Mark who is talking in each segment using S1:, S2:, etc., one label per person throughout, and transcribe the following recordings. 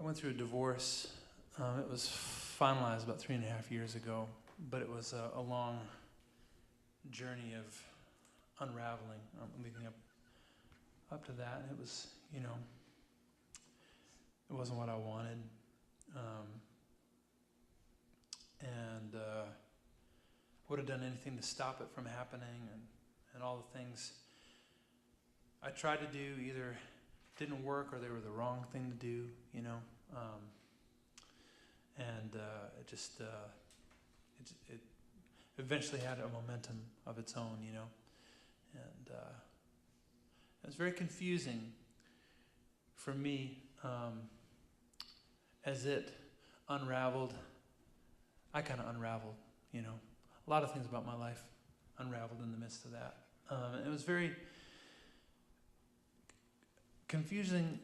S1: went through a divorce. It was finalized about 3.5 years ago, but it was a long journey of unraveling leading up to that. And it was, it wasn't what I wanted. And would have done anything to stop it from happening, and all the things I tried to do either didn't work or they were the wrong thing to do, and it eventually had a momentum of its own, and it was very confusing for me as it unraveled. I kind of unraveled, a lot of things about my life unraveled in the midst of that. It was very confusing,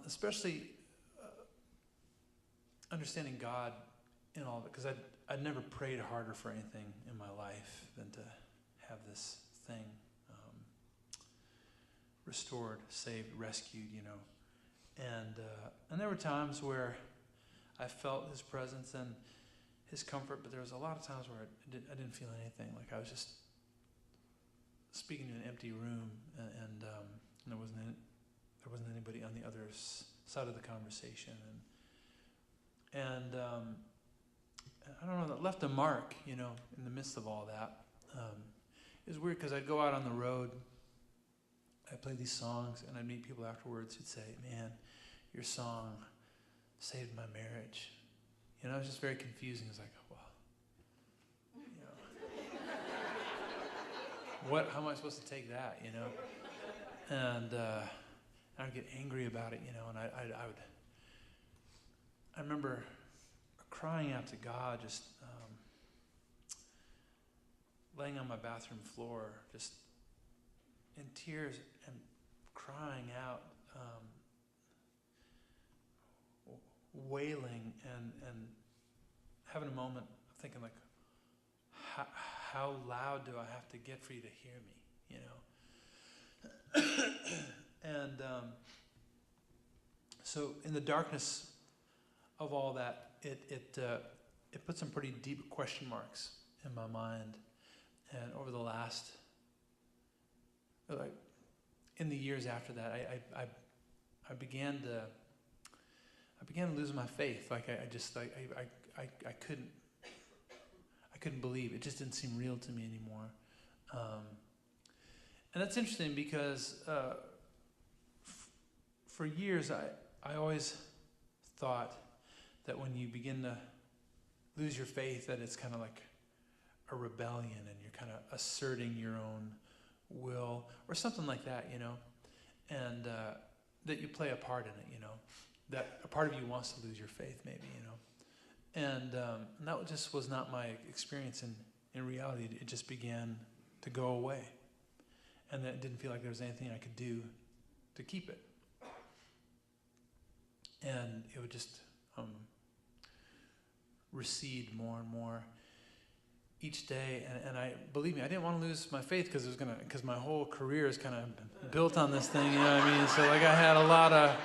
S1: especially understanding God in all of it, because I'd never prayed harder for anything in my life than to have this thing restored, saved, rescued, and there were times where I felt His presence and His comfort, but there was a lot of times where I didn't feel anything. Like I was just speaking to an empty room, and there wasn't anybody on the other side of the conversation, and I don't know, that left a mark, in the midst of all that. It was weird because I'd go out on the road, I'd play these songs, and I'd meet people afterwards who'd say, "Man, your song saved my marriage." It was just very confusing. It was like, well, how am I supposed to take that, And I would get angry about it, and I remember crying out to God, just laying on my bathroom floor, just in tears and crying out, wailing and having a moment of thinking like, how loud do I have to get for you to hear me, And so in the darkness of all that, it put some pretty deep question marks in my mind. And over the last, in the years after that, I began to lose my faith. Like I couldn't believe it. Just didn't seem real to me anymore. And that's interesting because for years I always thought that when you begin to lose your faith, that it's kind of like a rebellion and you're kind of asserting your own will or something like that, and that you play a part in it, that a part of you wants to lose your faith maybe, and that just was not my experience in reality. It just began to go away, and that it didn't feel like there was anything I could do to keep it, and it would just recede more and more each day, and believe me, I didn't want to lose my faith because my whole career is kind of built on this thing, you know what I mean? So like I had a lot of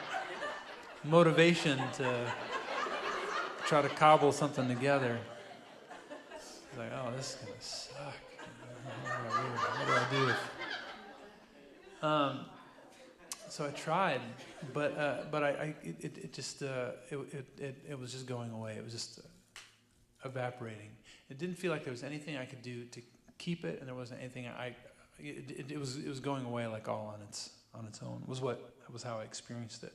S1: motivation to try to cobble something together. It's like, oh, this is gonna suck. What do I do? So I tried, but it was just going away. It was just evaporating. It didn't feel like there was anything I could do to keep it, and there wasn't anything it was going away like all on its own. That was how I experienced it.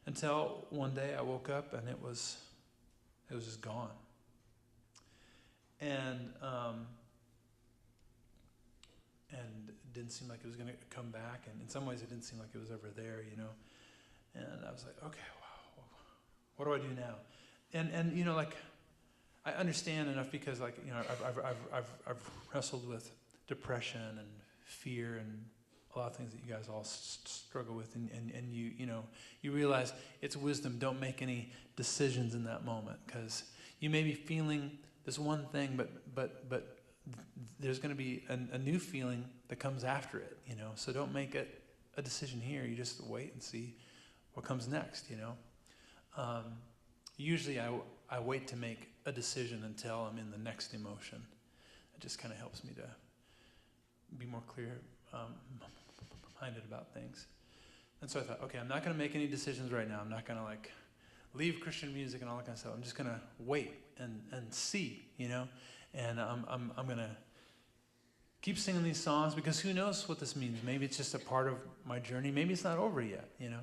S1: Until one day I woke up and it was just gone. And it didn't seem like it was going to come back, and in some ways it didn't seem like it was ever there, And I was like, okay, wow, what do I do now? And like, I understand enough because I've wrestled with depression and fear and a lot of things that you guys all struggle with, and you realize it's wisdom. Don't make any decisions in that moment, because you may be feeling this one thing, but there's going to be a new feeling that comes after it, So don't make it a decision here. You just wait and see what comes next, Usually I wait to make a decision until I'm in the next emotion. It just kind of helps me to be more clear-minded about things. And so I thought, okay, I'm not going to make any decisions right now. I'm not going to like leave Christian music and all that kind of stuff. I'm just going to wait and see, you know. And I'm going to keep singing these songs because who knows what this means. Maybe it's just a part of my journey. Maybe it's not over yet, you know.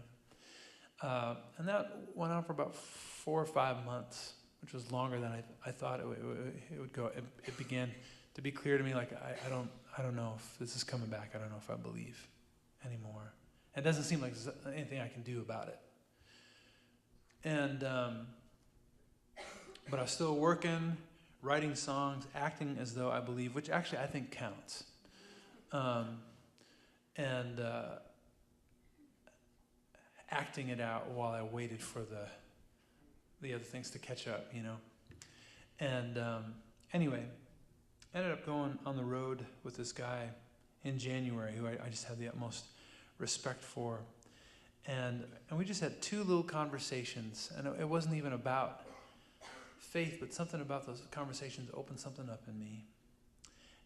S1: And that went on for about 4 or 5 months, which was longer than I thought it would go. It began to be clear to me, like I don't know if this is coming back. I don't know if I believe anymore. It doesn't seem like there's anything I can do about it. And but I was still working, writing songs, acting as though I believe, which actually I think counts. And acting it out while I waited for the other things to catch up, you know. And anyway, ended up going on the road with this guy in January who I just had the utmost respect for. And we just had 2 little conversations, and it wasn't even about faith, but something about those conversations opened something up in me.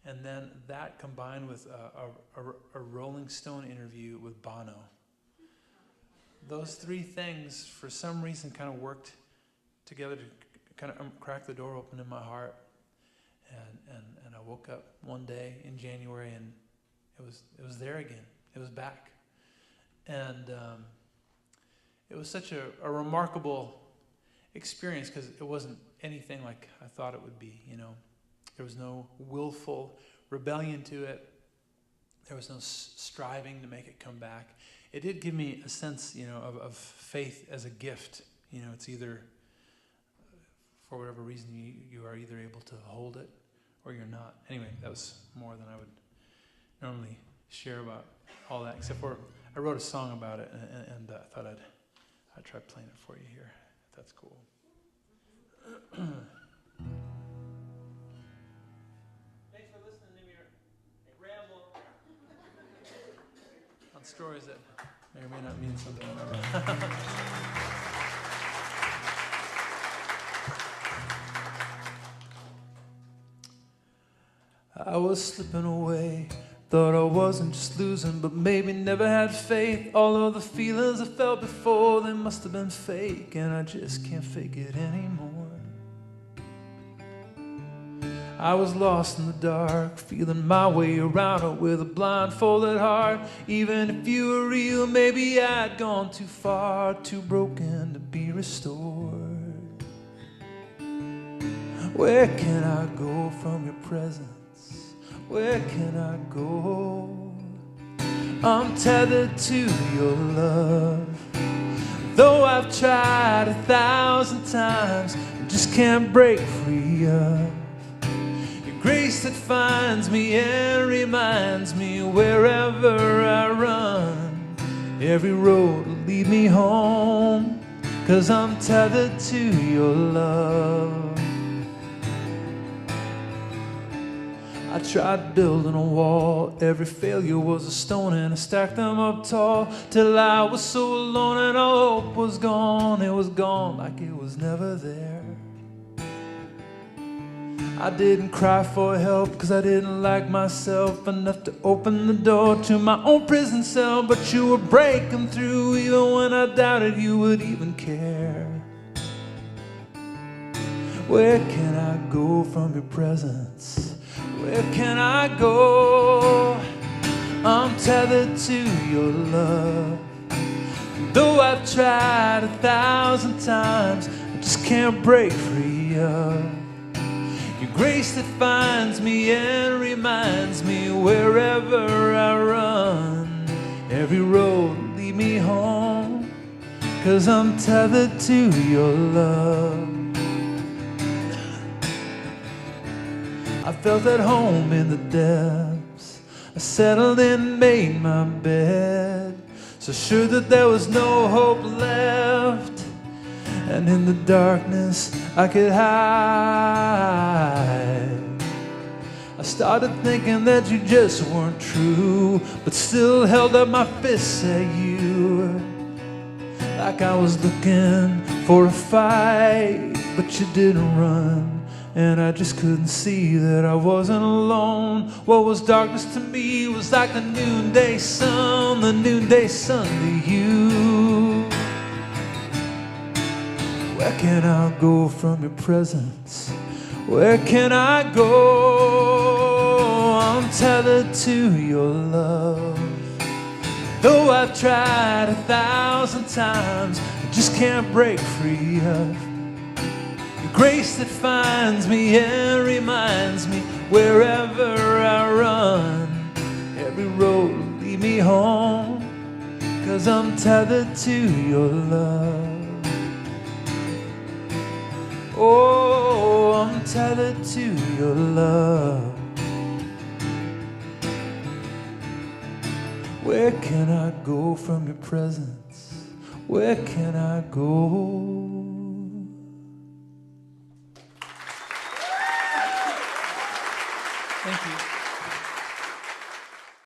S1: And then that combined with a Rolling Stone interview with Bono. Those 3 things, for some reason, kind of worked together to kind of crack the door open in my heart. And I woke up one day in January, and it was there again. It was back. And it was such a remarkable experience because it wasn't anything like I thought it would be, you know. There was no willful rebellion to it. There was no striving to make it come back. It did give me a sense, you know, of faith as a gift. You know, it's either, for whatever reason, you are either able to hold it or you're not. Anyway, that was more than I would normally share about all that, except for I wrote a song about it, and I thought I'd try playing it for you here, if that's cool. Thanks for listening to me ramble on stories that may or may not mean something. I was slipping away. Thought I wasn't just losing, but maybe never had faith. All of the feelings I felt before, they must have been fake, and I just can't fake it anymore. I was lost in the dark, feeling my way around it with a blindfolded heart. Even if you were real, maybe I'd gone too far, too broken to be restored. Where can I go from your presence? Where can I go? I'm tethered to your love. Though I've tried 1,000 times, I just can't break free of your grace that finds me and reminds me wherever I run. Every road will lead me home, 'cause I'm tethered to your love. I tried building a wall, every failure was a stone, and I stacked them up tall till I was so alone and all hope was gone. It was gone like it was never there. I didn't cry for help 'cause I didn't like myself enough to open the door to my own prison cell, but you were breaking through even when I doubted you would even care. Where can I go from your presence? Where can I go? I'm tethered to your love. Though I've tried 1,000 times, I just can't break free of your grace that finds me and reminds me wherever I run. Every road will lead me home, 'cause I'm tethered to your love. I felt at home in the depths. I settled in, made my bed, so sure that there was no hope left. And in the darkness I could hide. I started thinking that you just weren't true, but still held up my fists at you, like I was looking for a fight, but you didn't run. And I just couldn't see that I wasn't alone. What was darkness to me was like the noonday sun to you. Where can I go from your presence? Where can I go? I'm tethered to your love. Though I've tried 1,000 times, I just can't break free of your grace that finds me and reminds me wherever I run, every road will lead me home, 'cause I'm tethered to your love. Oh, I'm tethered to your love. Where can I go from your presence? Where can I go? Thank you.